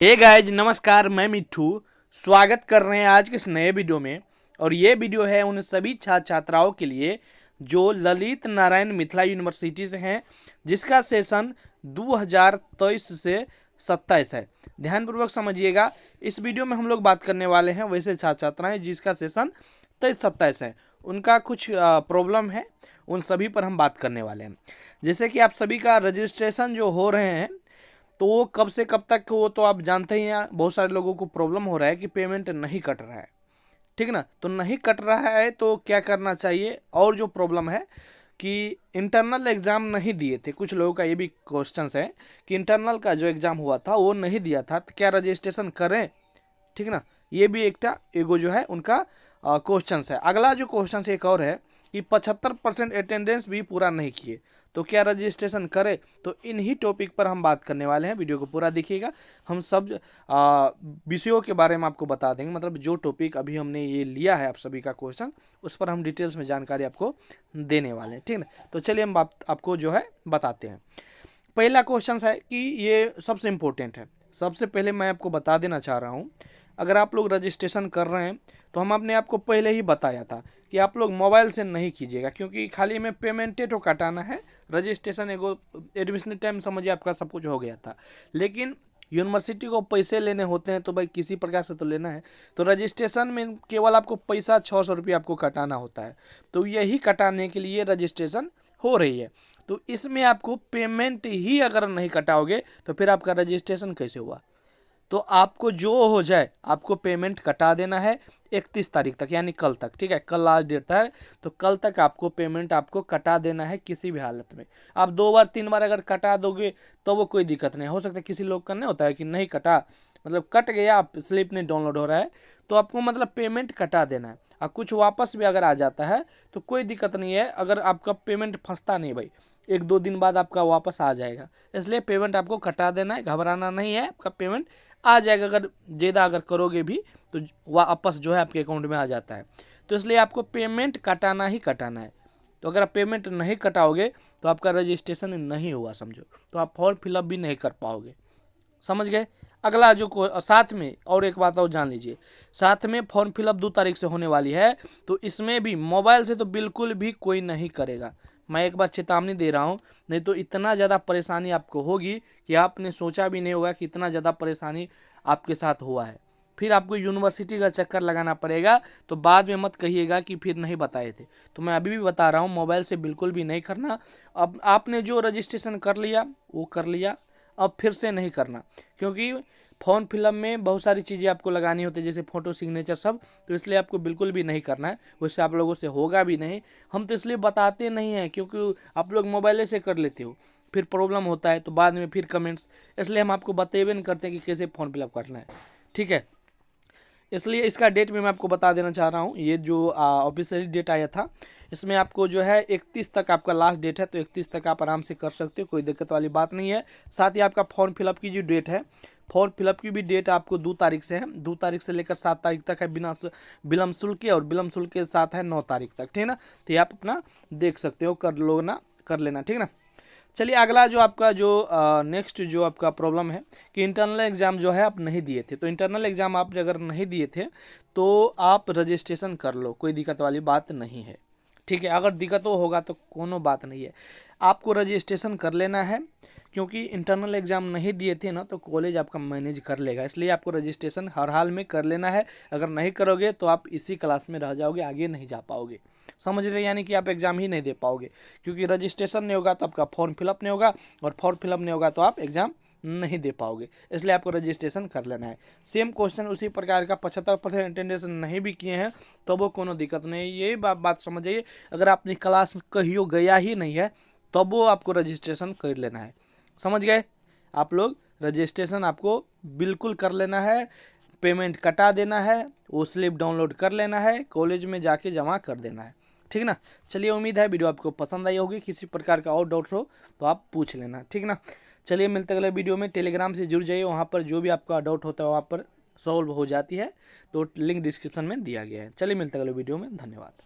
Hey guys नमस्कार, मैं मिट्ठू स्वागत कर रहे हैं आज के इस नए वीडियो में। और ये वीडियो है उन सभी छात्र छात्राओं के लिए जो ललित नारायण मिथिला यूनिवर्सिटी से हैं, जिसका सेशन 2023 से 27 है। ध्यानपूर्वक समझिएगा, इस वीडियो में हम लोग बात करने वाले हैं वैसे छात्र छात्राएं जिसका सेशन 23-27 है, उनका कुछ प्रॉब्लम है, उन सभी पर हम बात करने वाले हैं। जैसे कि आप सभी का रजिस्ट्रेशन जो हो रहे हैं तो वो कब से कब तक हो तो आप जानते ही हैं। बहुत सारे लोगों को प्रॉब्लम हो रहा है कि पेमेंट नहीं कट रहा है, ठीक ना। तो नहीं कट रहा है तो क्या करना चाहिए, और जो प्रॉब्लम है कि इंटरनल एग्ज़ाम नहीं दिए थे, कुछ लोगों का ये भी क्वेश्चन है कि इंटरनल का जो एग्ज़ाम हुआ था वो नहीं दिया था तो क्या रजिस्ट्रेशन करें, ठीक ना। ये भी एगो जो है उनका क्वेश्चन है। अगला जो क्वेश्चन एक और है कि 75% अटेंडेंस भी पूरा नहीं किए तो क्या रजिस्ट्रेशन करें। तो इन्हीं टॉपिक पर हम बात करने वाले हैं, वीडियो को पूरा देखिएगा। हम सब विषयों के बारे में आपको बता देंगे, मतलब जो टॉपिक अभी हमने ये लिया है आप सभी का क्वेश्चन, उस पर हम डिटेल्स में जानकारी आपको देने वाले हैं, ठीक है। तो चलिए हम आपको जो है बताते हैं। पहला क्वेश्चन है कि ये सबसे इम्पोर्टेंट है। सबसे पहले मैं आपको बता देना चाह रहा हूँ, अगर आप लोग रजिस्ट्रेशन कर रहे हैं तो हम आपने आपको पहले ही बताया था कि आप लोग मोबाइल से नहीं कीजिएगा, क्योंकि खाली में पेमेंटे तो कटाना है। रजिस्ट्रेशन एगो एडमिशन टाइम समझिए आपका सब कुछ हो गया था, लेकिन यूनिवर्सिटी को पैसे लेने होते हैं तो भाई किसी प्रकार से तो लेना है। तो रजिस्ट्रेशन में केवल आपको पैसा 600 रुपये आपको कटाना होता है, तो यही कटाने के लिए रजिस्ट्रेशन हो रही है। तो इसमें आपको पेमेंट ही अगर नहीं कटाओगे तो फिर आपका रजिस्ट्रेशन कैसे हुआ। तो आपको जो हो जाए आपको पेमेंट कटा देना है 31 तारीख तक, यानी कल तक, ठीक है। कल लास्ट डेट है, तो कल तक आपको पेमेंट आपको कटा देना है किसी भी हालत में। आप 2 बार 3 बार अगर कटा दोगे तो वो कोई दिक्कत नहीं। हो सकता है किसी लोग का नहीं होता है कि नहीं कटा, मतलब कट गया, आप स्लिप नहीं डाउनलोड हो रहा है, तो आपको मतलब पेमेंट कटा देना है। और कुछ वापस भी अगर आ जाता है तो कोई दिक्कत नहीं है, अगर आपका पेमेंट फंसता नहीं भाई, 1-2 दिन बाद आपका वापस आ जाएगा। इसलिए पेमेंट आपको कटा देना है, घबराना नहीं है, आपका पेमेंट आ जाएगा। अगर ज़्यादा अगर करोगे भी तो वापस जो है आपके अकाउंट में आ जाता है। तो इसलिए आपको पेमेंट कटाना ही कटाना है। तो अगर आप पेमेंट नहीं कटाओगे तो आपका रजिस्ट्रेशन नहीं हुआ समझो, तो आप फॉर्म फिलअप भी नहीं कर पाओगे, समझ गए। अगला जो साथ में और एक बात और जान लीजिए, साथ में फॉर्म फिलअप 2 तारीख से होने वाली है, तो इसमें भी मोबाइल से तो बिल्कुल भी कोई नहीं करेगा। मैं एक बार चेतावनी दे रहा हूँ, नहीं तो इतना ज़्यादा परेशानी आपको होगी कि आपने सोचा भी नहीं होगा कि इतना ज़्यादा परेशानी आपके साथ हुआ है। फिर आपको यूनिवर्सिटी का चक्कर लगाना पड़ेगा, तो बाद में मत कहिएगा कि फिर नहीं बताए थे। तो मैं अभी भी बता रहा हूँ, मोबाइल से बिल्कुल भी नहीं करना। अब आपने जो रजिस्ट्रेशन कर लिया वो कर लिया, अब फिर से नहीं करना, क्योंकि फॉर्म फिलअप में बहुत सारी चीज़ें आपको लगानी होती है, जैसे फ़ोटो सिग्नेचर सब, तो इसलिए आपको बिल्कुल भी नहीं करना है। वैसे आप लोगों से होगा भी नहीं, हम तो इसलिए बताते नहीं हैं क्योंकि आप लोग मोबाइल से कर लेते हो, फिर प्रॉब्लम होता है तो बाद में फिर कमेंट्स, इसलिए हम आपको बतेबे नहीं करते कि कैसे फॉर्म फिलअप करना है, ठीक है। इसलिए इसका डेट भी मैं आपको बता देना चाह रहा हूँ। ये जो ऑफिशियली डेट आया था, इसमें आपको जो है 31 तक आपका लास्ट डेट है, तो 31 तक आप आराम से कर सकते हो, कोई दिक्कत वाली बात नहीं है। साथ ही आपका फॉर्म फिलअप की जो डेट है, फॉर्म फिलअप की भी डेट आपको 2 तारीख से है, 2 तारीख से लेकर 7 तारीख तक है, बिना विलम्ब शुल्क के, और विलम्ब शुल्क के साथ है 9 तारीख तक, ठीक है ना। तो ये आप अपना देख सकते हो, कर लो ना, कर लेना, ठीक है ना। चलिए अगला जो आपका जो नेक्स्ट जो आपका प्रॉब्लम है कि इंटरनल एग्ज़ाम जो है आप नहीं दिए थे। तो इंटरनल एग्ज़ाम आप अगर नहीं दिए थे तो आप रजिस्ट्रेशन कर लो, कोई दिक्कत वाली बात नहीं है, ठीक है। अगर दिक्कत होगा तो कोनो बात नहीं है, आपको रजिस्ट्रेशन कर लेना है, क्योंकि इंटरनल एग्ज़ाम नहीं दिए थे ना तो कॉलेज आपका मैनेज कर लेगा, इसलिए आपको रजिस्ट्रेशन हर हाल में कर लेना है। अगर नहीं करोगे तो आप इसी क्लास में रह जाओगे, आगे नहीं जा पाओगे, समझ रहे, यानी कि आप एग्ज़ाम ही नहीं दे पाओगे, क्योंकि रजिस्ट्रेशन नहीं होगा तो आपका फॉर्म फिलअप नहीं होगा, और फॉर्म फिलअप नहीं होगा तो आप एग्ज़ाम नहीं दे पाओगे, इसलिए आपको रजिस्ट्रेशन कर लेना है। सेम क्वेश्चन उसी प्रकार का 75% अटेंडेंस नहीं भी किए हैं तो वो कोनो दिक्कत नहीं, यही बात समझ जाइए। अगर आपने क्लास कहियो गया ही नहीं है तब वो आपको रजिस्ट्रेशन कर लेना है, समझ गए। आप लोग रजिस्ट्रेशन आपको बिल्कुल कर लेना है, पेमेंट कटा देना है, वो स्लिप डाउनलोड कर लेना है, कॉलेज में जाके जमा कर देना है, ठीक ना। चलिए उम्मीद है वीडियो आपको पसंद आई होगी, किसी प्रकार का और डाउट्स हो तो आप पूछ लेना, ठीक ना। चलिए मिलते अगले वीडियो में। टेलीग्राम से जुड़ जाइए, वहाँ पर जो भी आपका डाउट होता है वहाँ पर सॉल्व हो जाती है, तो लिंक डिस्क्रिप्शन में दिया गया है। चलिए मिलते अगले वीडियो में, धन्यवाद।